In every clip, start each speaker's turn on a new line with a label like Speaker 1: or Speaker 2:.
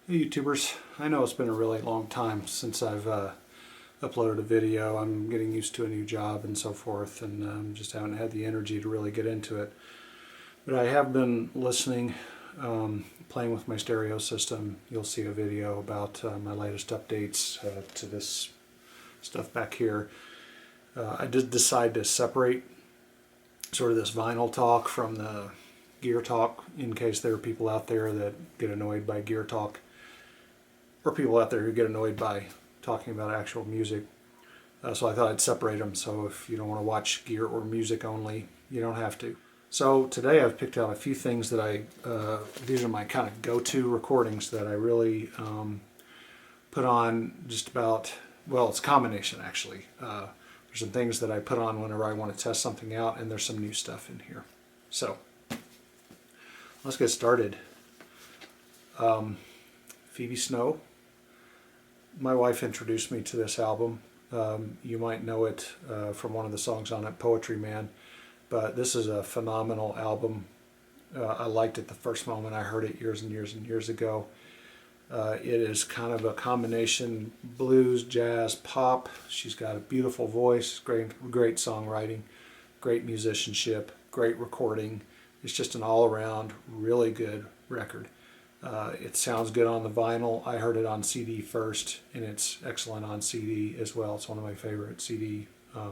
Speaker 1: Hey YouTubers, I know it's been a really long time since I've uploaded a video. I'm getting used to a new job and so forth, and just haven't had the energy to really get into it. But I have been listening, playing with my stereo system. You'll see a video about my latest updates to this stuff back here. I did decide to separate sort of this vinyl talk from the gear talk, in case there are people out there that get annoyed by gear talk, or people out there who get annoyed by talking about actual music. So I thought I'd separate them, so if you don't want to watch gear or music only, you don't have to. So today I've picked out a few things that these are my kind of go-to recordings that I really put on just about, well, it's a combination actually. There's some things that I put on whenever I want to test something out, and there's some new stuff in here. So let's get started. Phoebe Snow. My wife introduced me to this album. You might know it from one of the songs on it, Poetry Man, but this is a phenomenal album. I liked it the first moment I heard it years and years and years ago. It is kind of a combination blues, jazz, pop. She's got a beautiful voice, great songwriting, great musicianship, great recording. It's just an all-around really good record. It sounds good on the vinyl. I heard it on CD first, and it's excellent on CD as well. It's one of my favorite CD, I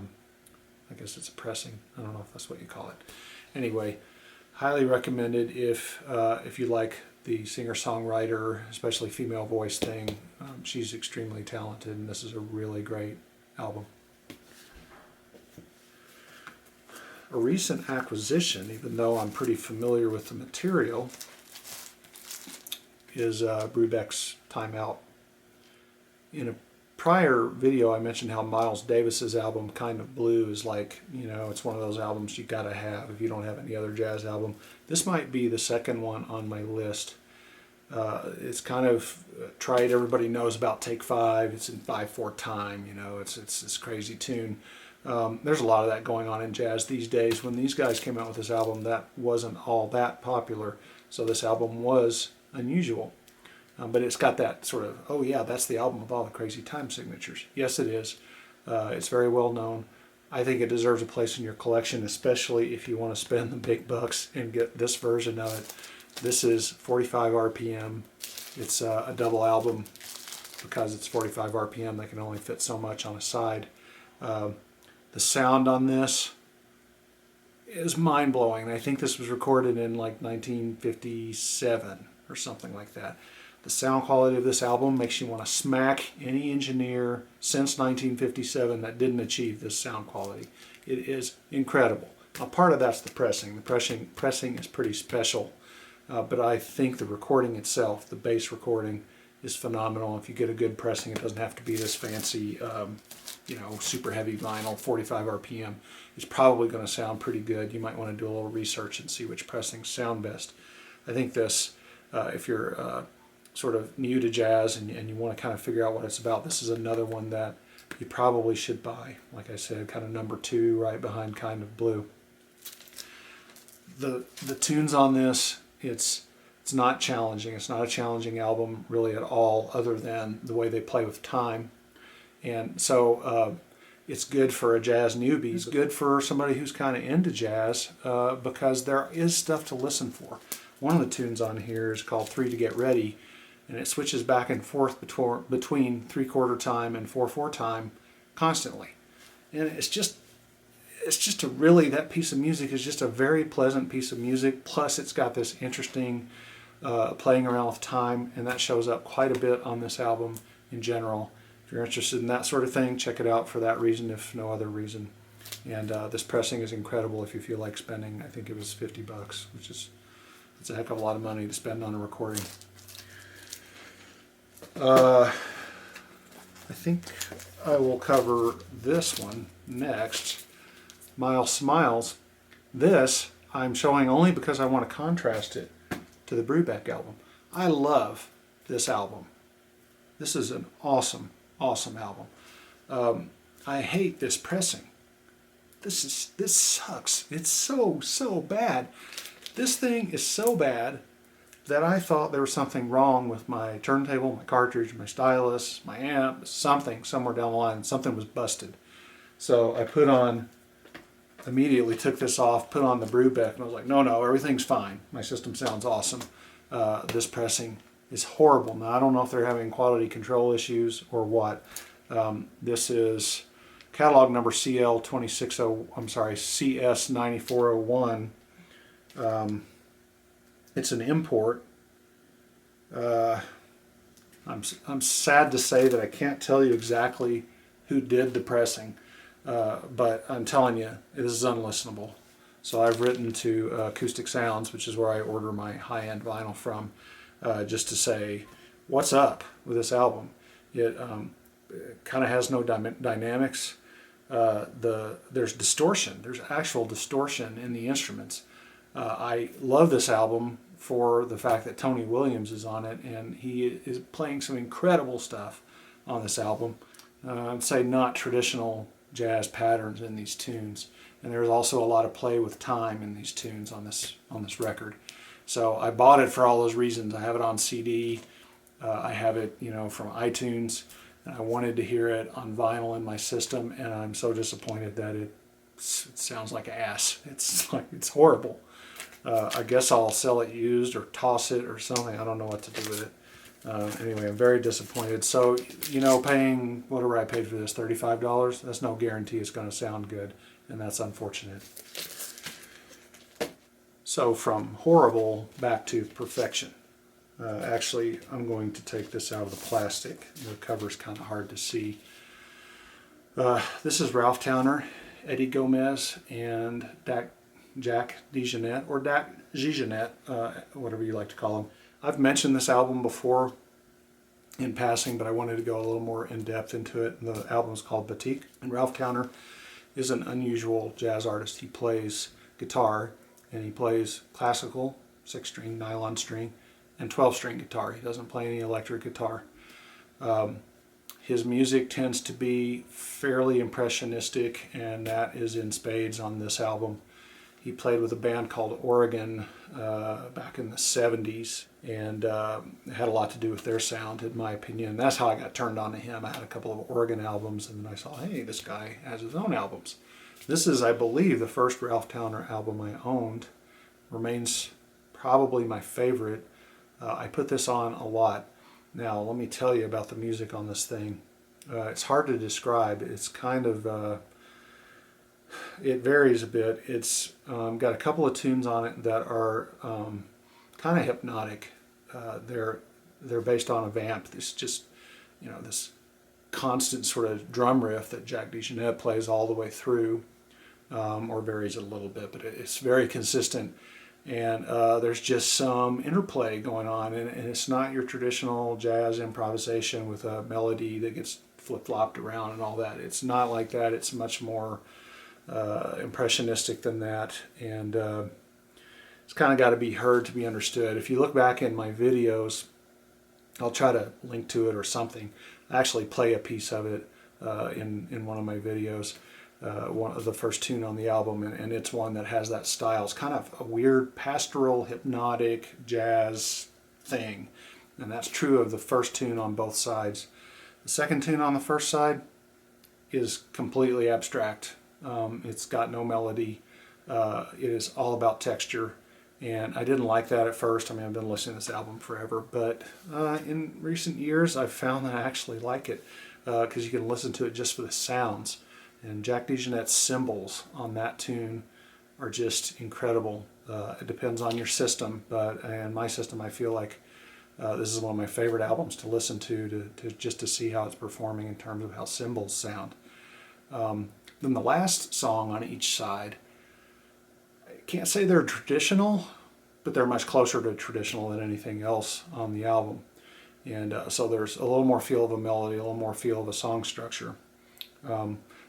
Speaker 1: guess it's a pressing. I don't know if that's what you call it. Anyway, highly recommended if you like the singer-songwriter, especially female voice thing. She's extremely talented, and this is a really great album. A recent acquisition, even though I'm pretty familiar with the material, is Brubeck's Timeout. In a prior video I mentioned how Miles Davis's album Kind of Blue is like, you know, it's one of those albums you gotta have if you don't have any other jazz album. This might be the second one on my list. It's kind of trite. Everybody knows about Take 5. It's in 5/4 time, you know, it's this crazy tune. There's a lot of that going on in jazz these days. When these guys came out with this album, that wasn't all that popular, so this album was unusual. But it's got that sort of, oh yeah, that's the album of all the crazy time signatures. Yes, it is. It's very well known. I think it deserves a place in your collection, especially if you want to spend the big bucks and get this version of it. This is 45 RPM. It's a double album. Because it's 45 RPM, they can only fit so much on a side. The sound on this is mind-blowing. I think this was recorded in like 1957 or something like that. The sound quality of this album makes you want to smack any engineer since 1957 that didn't achieve this sound quality. It is incredible. Now, part of that's the pressing. The pressing is pretty special, but I think the recording itself, the bass recording, is phenomenal. If you get a good pressing, it doesn't have to be this fancy, you know, super heavy vinyl, 45 RPM. It's probably going to sound pretty good. You might want to do a little research and see which pressings sound best. I think this, if you're sort of new to jazz and you want to kind of figure out what it's about, this is another one that you probably should buy. Like I said, kind of number 2 right behind Kind of Blue. The tunes on this, it's not challenging. It's not a challenging album really at all, other than the way they play with time. And so it's good for a jazz newbie. It's good for somebody who's kind of into jazz because there is stuff to listen for. One of the tunes on here is called 3 to Get Ready, and it switches back and forth between 3/4 time and 4/4 time constantly. And it's just a really, that piece of music is just a very pleasant piece of music. Plus it's got this interesting playing around with time, and that shows up quite a bit on this album in general. If you're interested in that sort of thing, check it out for that reason, if no other reason. And this pressing is incredible if you feel like spending, I think it was 50 bucks, which is, it's a heck of a lot of money to spend on a recording. I think I will cover this one next. Miles Smiles. This I'm showing only because I want to contrast it to the Brubeck album. I love this album. This is an awesome, awesome album. I hate this pressing. This sucks. It's so bad. This thing is so bad that I thought there was something wrong with my turntable, my cartridge, my stylus, my amp, somewhere down the line. Something was busted. So I immediately took this off, put on the Brubeck, and I was like, no, everything's fine. My system sounds awesome. This pressing is horrible. Now, I don't know if they're having quality control issues or what. This is catalog number CS9401. It's an import. I'm sad to say that I can't tell you exactly who did the pressing, but I'm telling you, it is unlistenable. So I've written to Acoustic Sounds, which is where I order my high-end vinyl from, just to say, what's up with this album? It kind of has no dynamics. There's distortion. There's actual distortion in the instruments. I love this album for the fact that Tony Williams is on it, and he is playing some incredible stuff on this album. I'd say not traditional jazz patterns in these tunes, and there's also a lot of play with time in these tunes on this record. So I bought it for all those reasons. I have it on CD. I have it, from iTunes, and I wanted to hear it on vinyl in my system, and I'm so disappointed that it sounds like ass. It's horrible. I guess I'll sell it used or toss it or something. I don't know what to do with it. Anyway, I'm very disappointed. So, paying whatever I paid for this, $35, that's no guarantee it's going to sound good, and that's unfortunate. So from horrible back to perfection. Actually, I'm going to take this out of the plastic. The cover's kind of hard to see. This is Ralph Towner, Eddie Gomez, and Jack DeJohnette, or Dak DeJohnette, whatever you like to call him. I've mentioned this album before in passing, but I wanted to go a little more in depth into it. The album is called Batik, and Ralph Towner is an unusual jazz artist. He plays guitar, and he plays classical, 6-string, nylon string, and 12-string guitar. He doesn't play any electric guitar. His music tends to be fairly impressionistic, and that is in spades on this album. He played with a band called Oregon back in the 70s, and it had a lot to do with their sound, in my opinion. That's how I got turned on to him. I had a couple of Oregon albums, and then I saw, hey, this guy has his own albums. This is, I believe, the first Ralph Towner album I owned. Remains probably my favorite. I put this on a lot. Now, let me tell you about the music on this thing. It's hard to describe. It's kind of... it varies a bit. It's got a couple of tunes on it that are kind of hypnotic. They're based on a vamp. This just, this constant sort of drum riff that Jack DeJohnette plays all the way through, or varies a little bit, but it's very consistent. And there's just some interplay going on, and it's not your traditional jazz improvisation with a melody that gets flip-flopped around and all that. It's not like that. It's much more impressionistic than that, and it's kind of got to be heard to be understood. If you look back in my videos, I'll try to link to it or something. I actually play a piece of it in one of my videos, one of the first tune on the album, and it's one that has that style. It's kind of a weird pastoral, hypnotic jazz thing, and that's true of the first tune on both sides. The second tune on the first side is completely abstract. It's got no melody. It is all about texture, and I didn't like that at first. I mean, I've been listening to this album forever, but in recent years I've found that I actually like it because you can listen to it just for the sounds. And Jack DeJohnette's cymbals on that tune are just incredible. It depends on your system, but in my system I feel like this is one of my favorite albums to listen to just to see how it's performing in terms of how cymbals sound. Then the last song on each side, I can't say they're traditional, but they're much closer to traditional than anything else on the album. And so there's a little more feel of a melody, a little more feel of a song structure.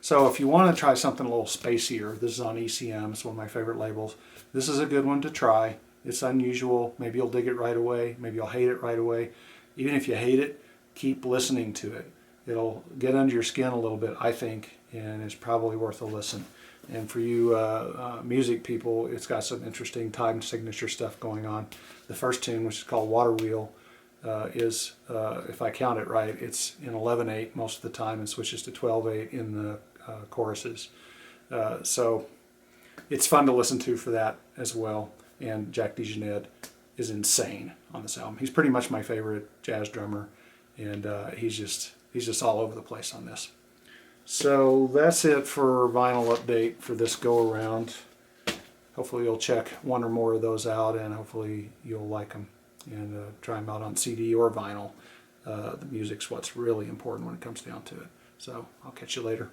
Speaker 1: So if you want to try something a little spacier, this is on ECM, it's one of my favorite labels. This is a good one to try. It's unusual. Maybe you'll dig it right away. Maybe you'll hate it right away. Even if you hate it, keep listening to it. It'll get under your skin a little bit, I think, and it's probably worth a listen. And for you music people, it's got some interesting time signature stuff going on. The first tune, which is called Water Wheel, is, if I count it right, it's in 11/8 most of the time and switches to 12/8 in the choruses. So it's fun to listen to for that as well. And Jack DeJohnette is insane on this album. He's pretty much my favorite jazz drummer, and he's just all over the place on this. So that's it for vinyl update for this go around. Hopefully you'll check one or more of those out, and hopefully you'll like them and try them out on CD or vinyl. The music's what's really important when it comes down to it. So I'll catch you later.